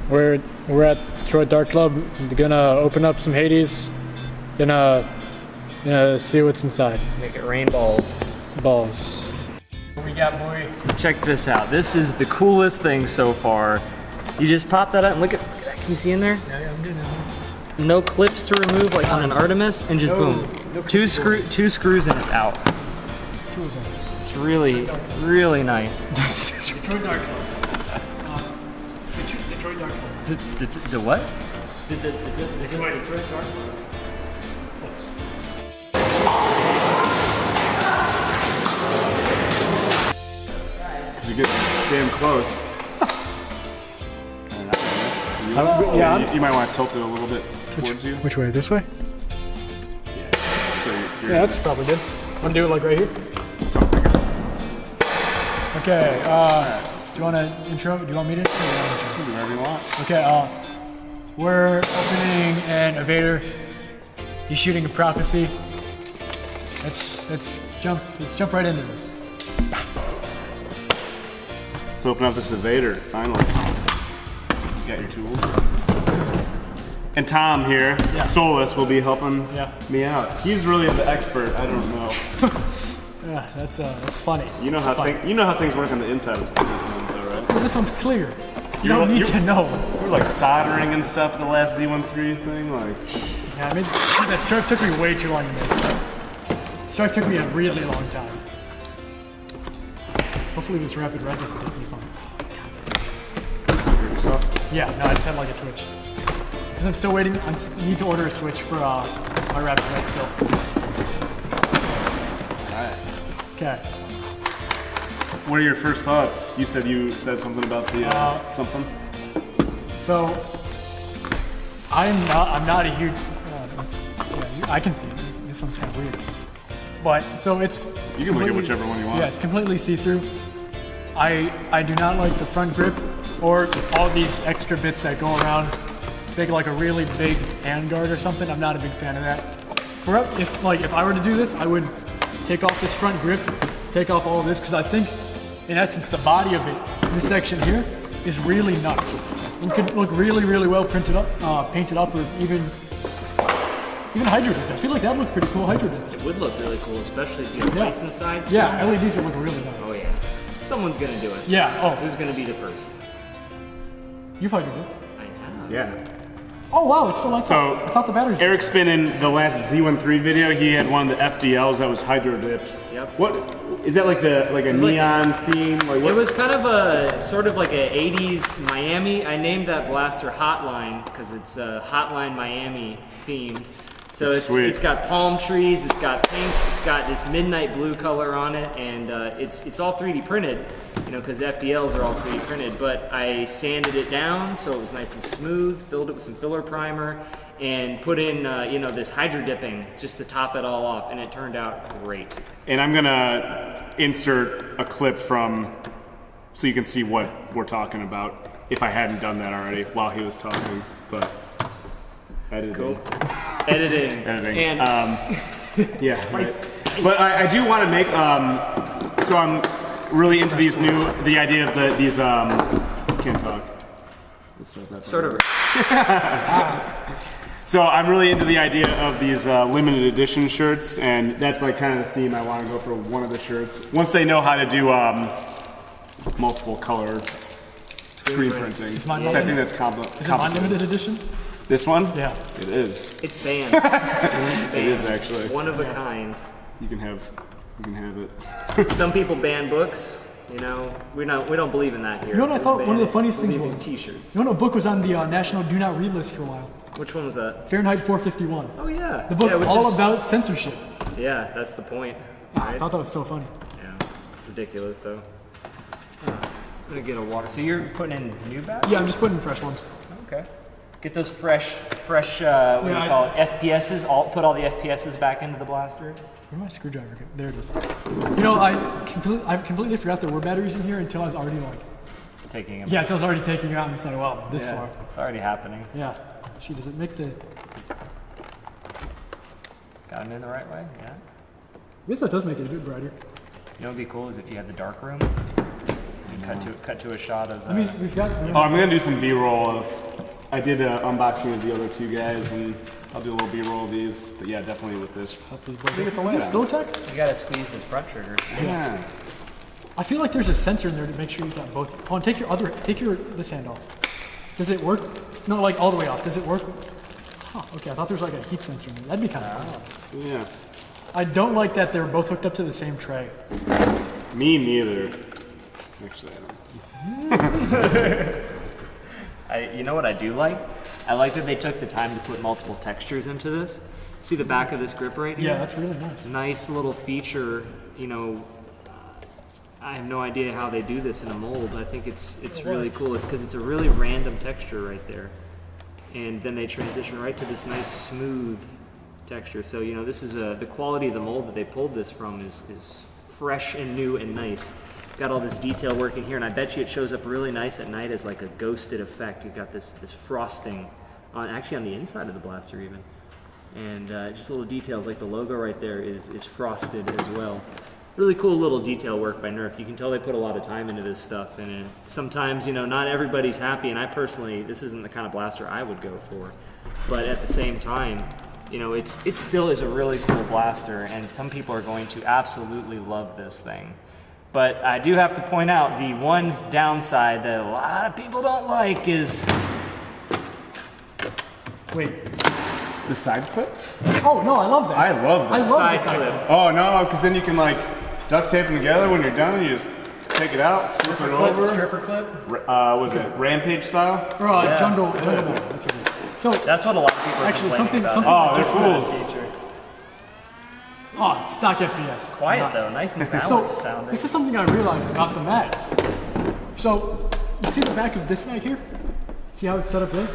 we're at Detroit Dart Club. We're gonna open up some Hades. Gonna see what's inside. Make it rain balls. Balls. What we got, boy? So check this out. This is the coolest thing so far. You just pop that out and look at. Can you see in there? Yeah, I'm doing that. No clips to remove, like on an Artemis, and just boom. No two screws and it's out. Two of them. It's really, really nice. Detroit Dart Club. Detroit Dart Club. The what? Detroit Dart Club. Because you get damn close. You might want to tilt it a little bit towards you. Which way? This way? Yeah. So you're Yeah, that's probably good. Want to do it like right here? something. Okay. Do you want to intro? Do you want me to? Do whatever you want. Okay. We're opening an Evader. He's shooting a prophecy. Let's jump right into this. Let's open up this Evader, finally. You got your tools. And Tom here, Solus, will be helping me out. He's really the expert, I don't know. Yeah, that's funny. You know how things work on the inside of these ones, though, right? Well, this one's clear. You don't need to know. We're like soldering and stuff for the last Z13 thing, like. Yeah, that strike took me way too long to make. Strike took me a really long time. Hopefully this rapid red doesn't take me something. Hurt yourself? Yeah, no, I just had like a twitch. Because I'm still waiting, I need to order a switch for my rapid red still. Alright. Okay. What are your first thoughts? You said something about the something. So I'm not a huge. I can see it. This one's kind of weird. But so it's. You can look at whichever one you want. Yeah, it's completely see-through. I do not like the front grip or all these extra bits that go around. Make like a really big handguard or something. I'm not a big fan of that. If I were to do this, I would take off this front grip, take off all of this, because I think, in essence, the body of it, this section here, is really nice. It could look really, really well painted up, or even hydro dipped. I feel like that would look pretty cool hydro dipped. It would look really cool, especially if you have lights inside. Yeah, LEDs would look really nice. Oh yeah. Someone's gonna do it. Yeah. Oh, Who's gonna be the first? you've hydro dipped. I have. Yeah. Oh wow, it's still lights So, up. I thought the batteries. Eric's been in the last Z13 video. He had one of the FDLs that was hydro dipped. Yep. What is that like a neon theme? Like what? It was kind of a sort of like a 80s Miami. I named that blaster Hotline because it's a Hotline Miami theme. So it's got palm trees, it's got pink, it's got this midnight blue color on it, and it's all 3D printed, you know, because FDLs are all 3D printed. But I sanded it down so it was nice and smooth, filled it with some filler primer, and put in this hydro dipping just to top it all off, and it turned out great. And I'm gonna insert a clip so you can see what we're talking about. If I hadn't done that already while he was talking, but editing. Cool. Editing. And yeah. Right. But I do want to make. So I'm really into the idea of these. Can't talk. Sort of. So I'm really into the idea of these limited edition shirts, and that's like kind of the theme I want to go for one of the shirts. Once they know how to do multiple color screen printing, so I think that's complicated. Is it unlimited edition? This one? Yeah. It is. It's banned. It is actually. One of a kind. You can have it. Some people ban books. You know, we don't believe in that here. You know what I thought? One of the funniest things was was T-shirts. You know what book was on the National Do Not Read list for a while? Which one was that? Fahrenheit 451. Oh yeah. The book about censorship. Yeah, that's the point. I thought that was so funny. Yeah, ridiculous though. I'm gonna get a water. So you're putting in new batch? Yeah, I'm just putting in fresh ones. Okay. Get those fresh. What do you call it? FPSs. Put all the FPSs back into the blaster. Where'd my screwdriver go? There it is. You know, I completely forgot there were batteries in here until I was already like taking them. Yeah, until I was already taking it out. I'm just like, wow, this far. It's already happening. Yeah. Gee, does it make the? Got them in the right way. Yeah. I guess that does make it a bit brighter. You know what would be cool is if you had the dark room. And cut to a shot of. I mean, we've got. Oh, I'm gonna do some B-roll of. I did an unboxing of the other two guys, and I'll do a little B-roll of these. But yeah, definitely with this. Still check? You gotta squeeze the front trigger. Yeah. I feel like there's a sensor in there to make sure you got both. Oh, and take this hand off. Does it work? No, like all the way off. Does it work? Huh, okay, I thought there was like a heat sensor in there. That'd be kind of cool. Yeah. I don't like that they're both hooked up to the same tray. Me neither. Actually, I don't. You know what I do like? I like that they took the time to put multiple textures into this. See the back of this grip right here? Yeah, that's really nice. Nice little feature, you know. I have no idea how they do this in a mold. I think it's really cool because it's a really random texture right there. And then they transition right to this nice smooth texture. So, you know, this is the quality of the mold that they pulled this from is fresh and new and nice. Got all this detail work in here, and I bet you it shows up really nice at night as like a ghosted effect. You've got this frosting actually on the inside of the blaster even. And just little details like the logo right there is frosted as well. Really cool little detail work by Nerf. You can tell they put a lot of time into this stuff, and sometimes, you know, not everybody's happy, and I personally, this isn't the kind of blaster I would go for. But at the same time, you know, it still is a really cool blaster, and some people are going to absolutely love this thing. But I do have to point out the one downside that a lot of people don't like is... Wait. The side clip? Oh, no, I love that. I love the side clip. Oh no, because then you can like duct tape them together when you're done. You just take it out, slip it over. Stripper clip? Was it Rampage style? Or Yeah. Jungle Ball. That's what it is. So, That's what a lot of people are actually, complaining something. about. Oh, they're fools. Oh, stock FPS. Quiet though, nice and So, balanced sounding. this is something I realized about the mags. So, you see the back of this mag here? See how it's set up there?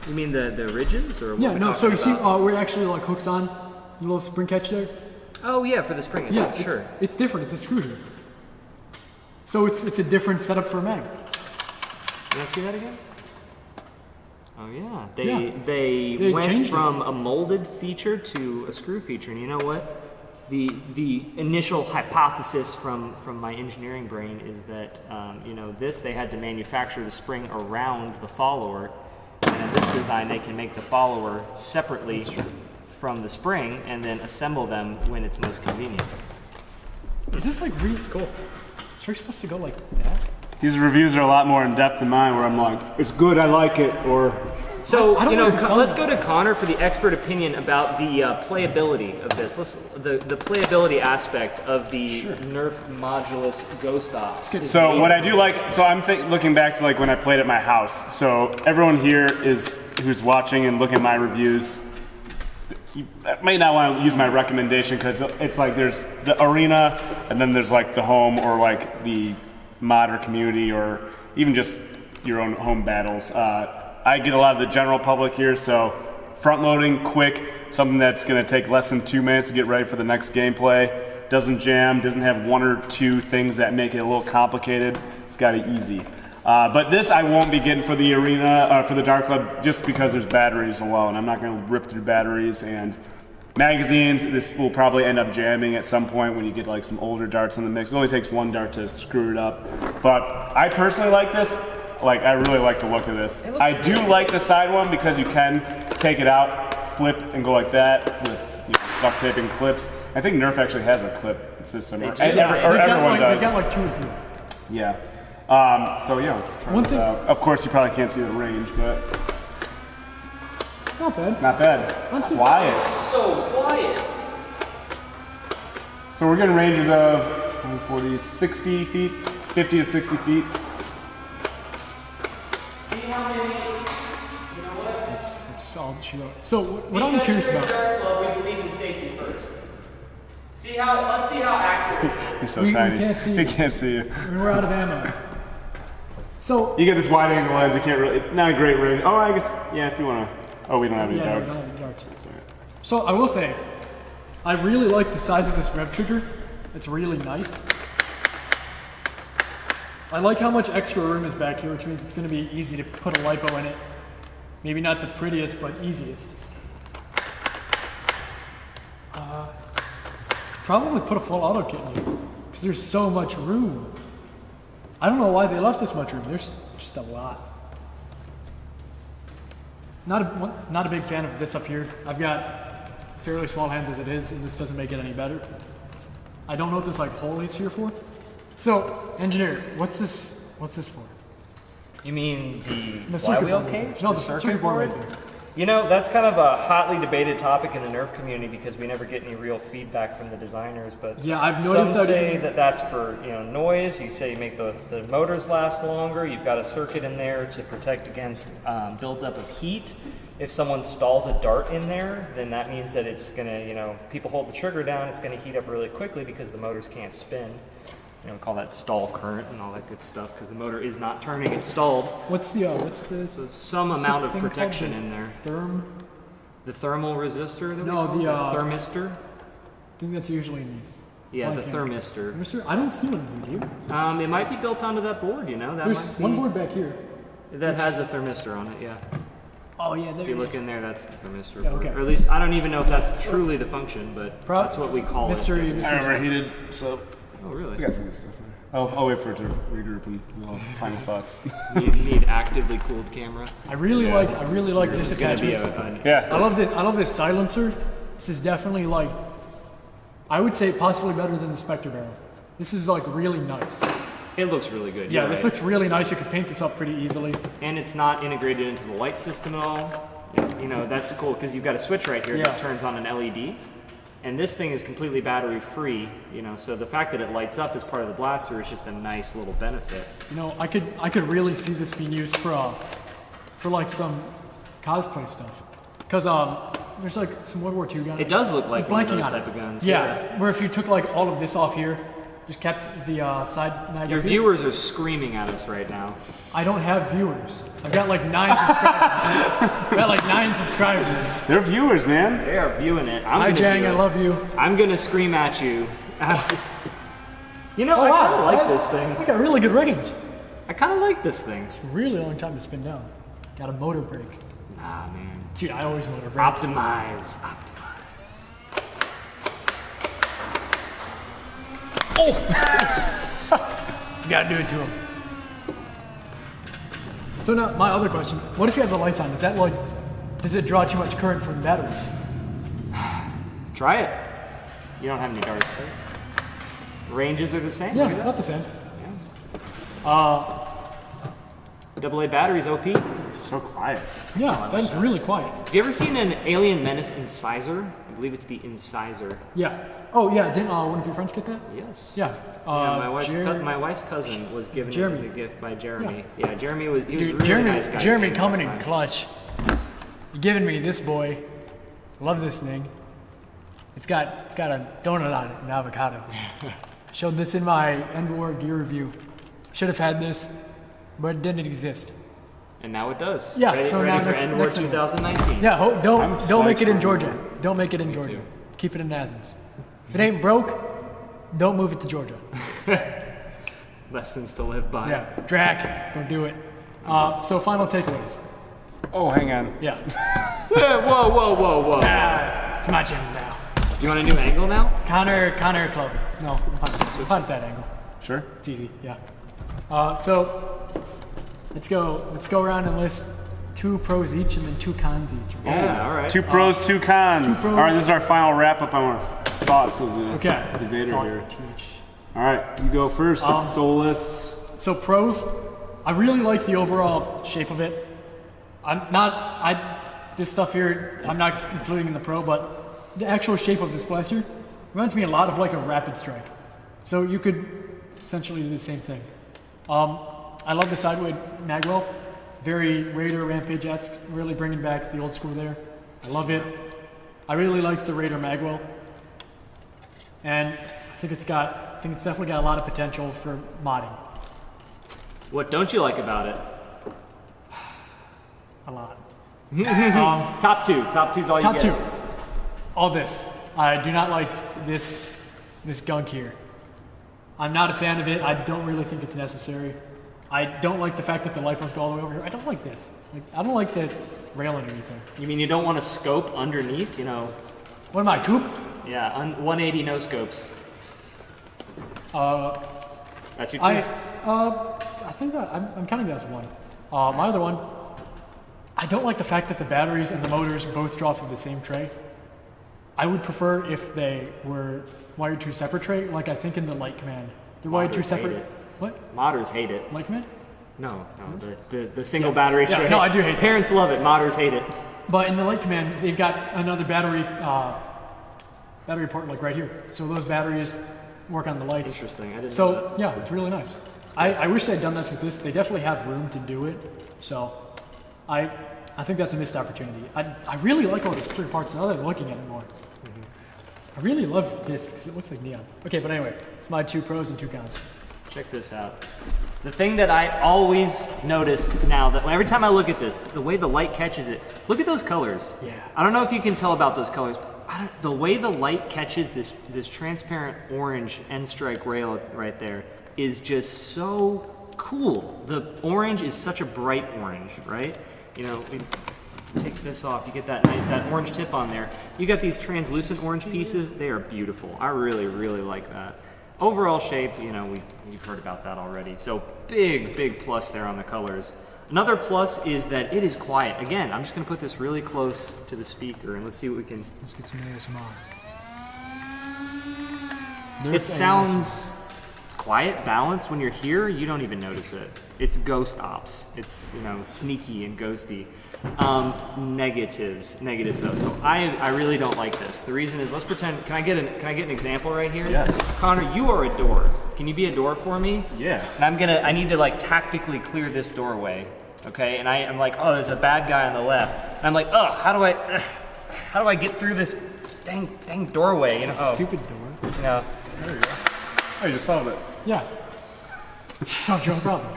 You mean the ridges or what? Yeah, we're no, so you talking see about? where it actually like hooks on the little spring catch there? Oh yeah, for the spring. Yeah, Sure. it's different. It's a screw here. So it's a different setup for a mag. You want to see that again? Oh yeah. They They went changed from a molded feature to a screw feature, and you know what? The initial hypothesis from my engineering brain is that you know, they had to manufacture the spring around the follower, and in this design they can make the follower separately from the spring and then assemble them when it's most convenient. Is this like really cool? Is Rick supposed to go like that? These reviews are a lot more in depth than mine, where I'm like, it's good, I like it, or. So, I don't you know, know if it's let's go to Connor for the expert opinion about the playability of this. The playability aspect of the Nerf modulus Ghost Ops. So what I do like, so I'm looking back to like when I played at my house. So everyone here who's watching and looking at my reviews, you may not want to use my recommendation because it's like there's the arena and then there's like the home or like the modder community or even just your own home battles. I get a lot of the general public here, so front loading, quick, something that's going to take less than 2 minutes to get ready for the next gameplay. Doesn't jam, doesn't have one or two things that make it a little complicated. It's got it easy. But this I won't be getting for the arena, for the Dart Club, just because there's batteries alone. I'm not going to rip through batteries and magazines. This will probably end up jamming at some point when you get like some older darts in the mix. It only takes one dart to screw it up. But I personally like this. Like, I really like the look of this. I do like the side one because you can take it out, flip, and go like that with duct tape and clips. I think Nerf actually has a clip system. Or everyone does. They got like 2 or 3. Yeah. So yeah, let's try this out. Of course, you probably can't see the range, but Not bad. not bad. It's quiet. So quiet. So we're getting ranges of 20, 40, 60 feet, 50 to 60 feet. It's solid shit. So what I'm curious about. We believe in safety first. Let's see how accurate it is. He's so We tiny. can't see He you. can't see you. We're out of ammo. So You get this wide angle lens, you can't really, not a great range. Oh, I guess, yeah, if you want to. Oh, we don't have any yeah, darts. no, darts. So I will say, I really like the size of this rev trigger. It's really nice. I like how much extra room is back here, which means it's going to be easy to put a lipo in it. Maybe not the prettiest, but easiest. Probably put a full auto kit in here, because there's so much room. I don't know why they left this much room. There's just a lot. Not a big fan of this up here. I've got fairly small hands as it is, and this doesn't make it any better. I don't know what this like hole is here for. So, engineer, what's this for? You mean the circuit flywheel board. cage? No, the circuit board right there. You know, that's kind of a hotly debated topic in the Nerf community because we never get any real feedback from the designers. But yeah, I've some noticed that say that that's for noise. You say you make the motors last longer. You've got a circuit in there to protect against buildup of heat. If someone stalls a dart in there, then that means that it's gonna, people hold the trigger down. It's gonna heat up really quickly because the motors can't spin. We call that stall current and all that good stuff because the motor is not turning, it's stalled. What's this? So some amount of protection in there. The thermal resistor? That thermistor? I think that's usually in these. Yeah, the thermistor. Thermistor? I don't see one here, do you? It might be built onto that board, That There's might be, one board back here. That has a thermistor on it, yeah. Oh yeah, there If you it look is. in there, that's the thermistor. Yeah, okay. Or at least, I don't even know if that's truly the function, but that's what we call mystery, it. I overheated, so Oh, really? we got some good stuff in there. I'll wait for it to regroup and we'll final thoughts. You need actively cooled camera. I really like this It's gonna be attachment. Yeah. I love this silencer. This is definitely like, I would say possibly better than the Spectre barrel. This is like really nice. It looks really good. Yeah, you're this right. looks really nice. You could paint this up pretty easily. And it's not integrated into the light system at all. That's cool because you've got a switch right here that turns on an LED. And this thing is completely battery free, so the fact that it lights up as part of the blaster is just a nice little benefit. I could really see this being used for like some cosplay stuff. Because there's like some World War II guns. It does look like one of blanking those on type it. of guns. Yeah, where if you took like all of this off here, just kept the side mag Your up here. viewers are screaming at us right now. I don't have viewers. I've got like 9 subscribers. I've got like 9 subscribers. They're viewers, man. They are viewing it. Hi Jang, I love you. I'm gonna scream at you. I kind of like this thing. I got really good range. I kind of like this thing. Really long time to spin down. Got a motor brake. Nah, man. Dude, I always motor brake. Optimize. You gotta do it to him. So now, my other question, what if you have the lights on? Does it draw too much current from the batteries? Try it. You don't have any darts, right? Ranges are the same. Yeah, Look at that. about the same. AA batteries, OP. So quiet. Yeah, that is really quiet. Have you ever seen an Alien Menace Incisor? I believe it's the Incisor. Yeah. Oh yeah, didn't one of your friends get that? Yes. Yeah. My wife's cousin was given Jeremy. a gift by Jeremy. Yeah, Jeremy was. He was a really Jeremy, nice guy. Jeremy Came coming last in time. clutch. You're giving me this boy. Love this thing. It's got a donut on it, an avocado. Showed this in my End War gear review. Should have had this, but it didn't exist. And now it does. Yeah, Ready, so ready now for next- End War next one. 2019. Yeah, don't psyched make it in for Georgia. Don't make it in Georgia. Keep it in Athens. If it ain't broke, don't move it to Georgia. Lessons to live by. Yeah, Drac, don't do it. So final takeaways. Oh, hang on. Yeah. Whoa. It's my channel now. You want a new angle now? Connor Club. No, I'm fine at that angle. Sure. It's easy, yeah. So let's go around and list 2 pros each and then 2 cons each. Okay? Yeah, all right. 2 pros, 2 cons. 2 pros. All right, this is our final wrap up on our thoughts of the debater Thought here. each. All right, you go first. It's soulless. So pros, I really like the overall shape of it. This stuff here, I'm not including in the pro, but the actual shape of this blaster reminds me a lot of like a rapid strike. So you could essentially do the same thing. I love the sideway magwell, very Raider Rampage-esque, really bringing back the old school there. I love it. I really like the Raider magwell, and I think it's definitely got a lot of potential for modding. What don't you like about it? A lot. Top 2. Top 2's all you Top get. 2. All this. I do not like this gunk here. I'm not a fan of it. I don't really think it's necessary. I don't like the fact that the light posts go all the way over here. I don't like this. I don't like the rail underneath there. You mean you don't want a scope underneath? What am I, coupe? Yeah, 180 no scopes. That's your 2. I think that I'm counting that as one. My other one, I don't like the fact that the batteries and the motors both draw from the same tray. I would prefer if they were wired to a separate tray, like I think in the Light Command. They're wired to separate. What? Modders hate it. Light Command? No, the single battery tray. No, I do hate Parents love it. Modders hate it. But in the Light Command, they've got another battery port like right here. So those batteries work on the lights. Interesting. I didn't know So yeah, it's really nice. I wish they'd done this with this. They definitely have room to do it. So I think that's a missed opportunity. I really like all these clear parts now that I'm looking at it more. I really love this because it looks like neon. Okay, but anyway, it's my 2 pros and 2 cons. Check this out. The thing that I always notice now, that every time I look at this, the way the light catches it, look at those colors. Yeah. I don't know if you can tell about those colors. The way the light catches this transparent orange end strike rail right there is just so cool. The orange is such a bright orange, right? You know, we take this off, you get that orange tip on there. You got these translucent orange pieces. They are beautiful. I really, really like that. Overall shape, you know, we've heard about that already. So big plus there on the colors. Another plus is that it is quiet. Again, I'm just gonna put this really close to the speaker and let's see what we can. Let's get some ASMR. It sounds quiet, balanced. When you're here, you don't even notice it. It's ghost ops. It's, you know, sneaky and ghosty. Negatives though. So I really don't like this. The reason is, let's pretend. Can I get an example right here? Yes. Connor, you are a door. Can you be a door for me? Yeah. And I need to like tactically clear this doorway. Okay. And I'm like, oh, there's a bad guy on the left. And I'm like, oh, how do I get through this dang doorway? You know. Oh, Stupid door. you know. There you go. Oh, you just solved it. Yeah. Solved your own problem.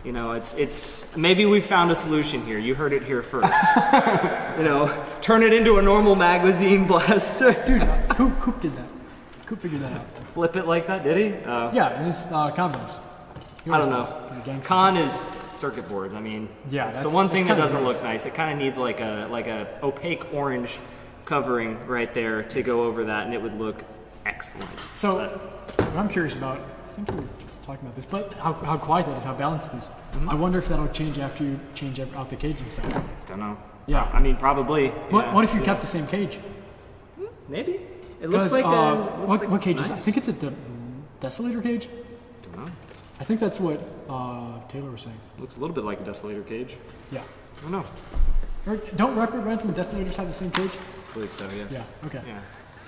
You know, it's maybe we found a solution here. You heard it here first. You know, turn it into a normal magazine blaster. Dude, Coop did that. Coop figured that out. Flip it like that, did he? Yeah, in his combos. I don't know. Con is circuit boards. I mean, Yeah, it's the that's- one thing that that's doesn't kinda look nice. It kind of needs like a opaque orange covering right there to go over that, and it would look excellent. So, what I'm curious about, I think we were just talking about this, but how quiet that is, how balanced it is. I wonder if that'll change after you change out the cage and stuff. Don't know. Yeah. I mean, probably. What if you kept the same cage? Maybe. It looks 'Cause, like what cage is it? I nice. think it's a Desolator cage. Don't know. I think that's what Taylor was saying. Looks a little bit like a Desolator cage. Yeah. I don't know. Or don't Rapid Rents and Desolators have the same cage? I believe so. Yes. Yeah. Okay. Yeah.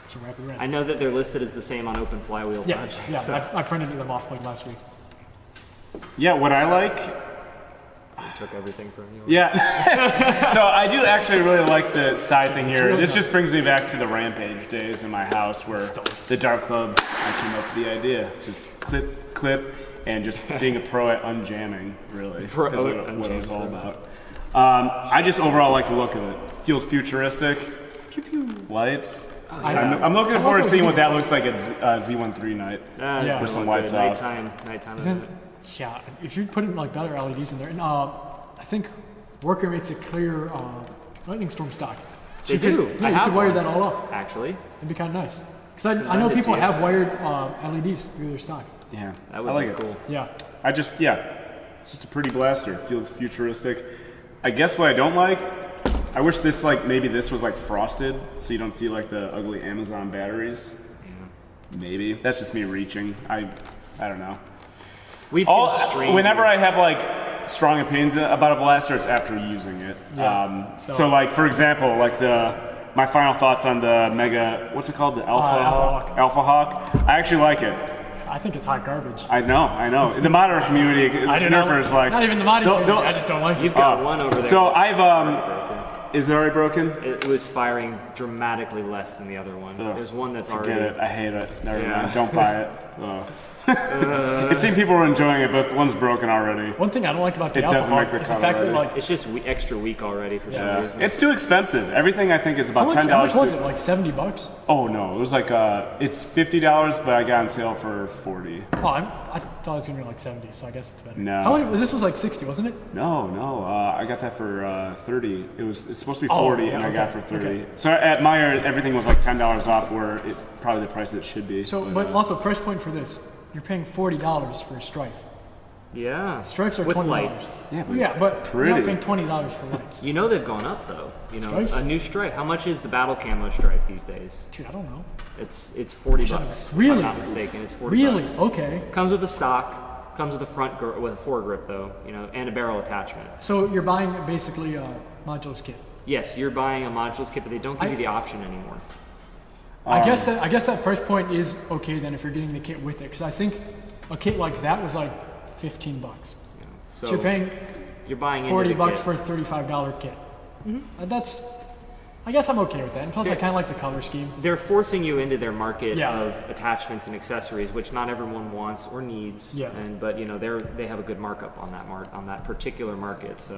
So Rapid Rent. I know that they're listed as the same on Open Flywheel Yeah. Project. Yeah. So. I printed them off like last week. Yeah, what I like. I took everything from you. Yeah. So I do actually really like the side thing here. really This nice. just brings me back to the Rampage days in my house where the Dark Club, I came up with the idea. Just clip, and just being a pro at unjamming, really. Is what it was all about. I just overall like the look of it. Feels futuristic. Lights. I'm looking forward to seeing what that looks like at Z13 night. Yeah. With some lights off. Nighttime. Isn't, yeah, if you're putting like better LEDs in there, and I think Worker makes a clear lightning storm stock. So They you do. Could, I yeah, you have could wire one. that all up. Actually, It'd be kind of nice. Because I know people have wired LEDs through their stock. Yeah, that would I like be it. cool. Yeah. It's just a pretty blaster. It feels futuristic. I guess what I don't like, I wish this maybe this was frosted, so you don't see the ugly Amazon batteries. Yeah. Maybe that's just me reaching. I don't know. Whenever I have strong opinions about a blaster, it's after using it. Yeah. So for example, my final thoughts on the Mega, what's it called, the Alpha Hawk. I actually like it. I think it's hot garbage. I know. The modern community, I don't know. nerfers Not even the modding community. I just don't like it. You've got one over there. So is it already broken? It was firing dramatically less than the other one. There's one that's already. Get it. I hate it. Never mind. Don't buy it. It seemed people were enjoying it, but if one's broken already. One thing I don't like about the It Alpha doesn't make Hawk the is the cut fact already. that It's just extra weak already for some reason. It's too expensive. Everything I think is about $10. how much was it? Like $70? Oh no, it was it's $50, but I got on sale for $40. Oh, I thought it was gonna be like 70, so I guess it's better. No. How much? This was like 60, wasn't it? No. I got that for $30. It's supposed to be Oh, $40, yeah, and I got it okay, for $30. okay. So at Meyer, everything was $10 off, where probably the price it should be. So, but also price point for this, you're paying $40 for a Strife. Yeah. Stripes are with $20. lights. Yeah, but pretty. you're not paying $20 for lights. You know they've gone up though. You know, Stripes? a new stripe. How much is the battle camo stripe these days? Dude, I don't know. It's $40. Really? If I'm not mistaken. It's $40. Really? Okay. Comes with a stock. Comes with a with a foregrip though, you know, and a barrel attachment. So you're buying basically a modules kit. Yes, you're buying a modules kit, but they don't give you the option anymore. I guess that price point is okay then if you're getting the kit with it, because I think a kit like that was like $15. So you're paying buying $40 into the kit. for a $35 kit. That's, I guess I'm okay with that. And plus, I kind of like the color scheme. They're forcing you into their market Yeah. of attachments and accessories, which not everyone wants or needs. Yeah. But you know they have a good markup on that on that particular market. So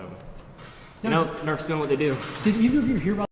you Now, know Nerf's doing what they do. Did either of you hear about